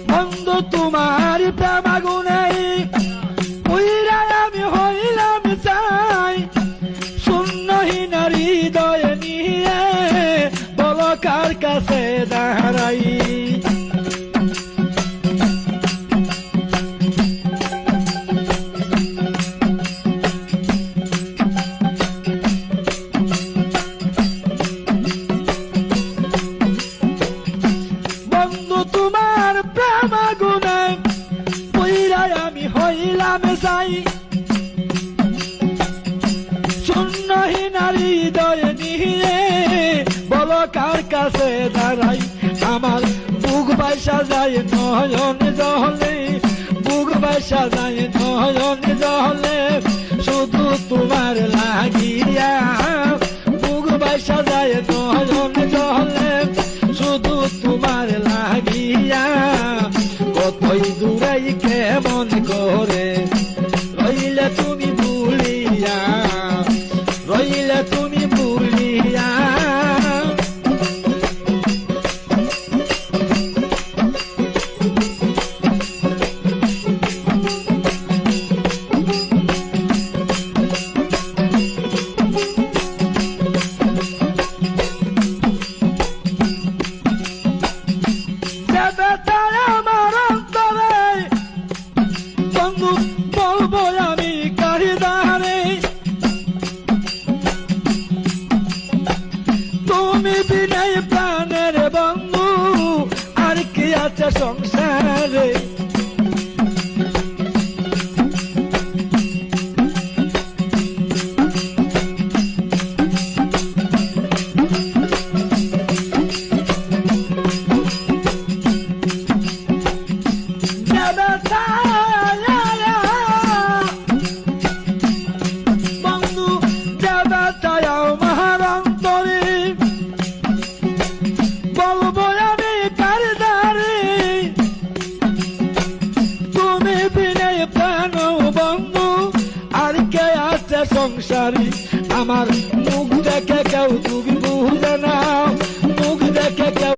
বন্ধু তোমার প্রেম আগুনে পুইরা আমি হইলাম চাই, শূন্যহীন হৃদয় নিয়ে বলো কার কাছে দাঁড়াই। বন্ধু তোমার প্রেম আগুনে পুইরা আমি হইলাম চাই, শূন্যহীন হৃদয় নিয়ে বলো কার কাছে দাঁড়াই। আমার বুক বাইসা যায় নয়ন জলে, বুক বাইসা যায় নয়ন জলে, শুধু তোমার লাগিয়া। বুক বাইসা যায় নয়ন জলে, শুধু তোমার লাগিয়া। কতই দূরাই কেমন করে রইলে তুমি ভুলিয়া, রইলে তুমি ভুলিয়া। আমার অন্তরে বন্ধু বলবো আমি কাহিদারে, তুমি বিনাই প্রাণের বন্ধু আর কি আছে সংসারে। বন্ধু যাবে তাই আমার অন্তরে বলবো আমি কার দ্বারে, তুমি বিনয় প্রাণ বন্ধু আর কে আছে সংসারী। আমার মুখ দেখে কেউ তুমি বুঝে না, মুখ দেখে কেউ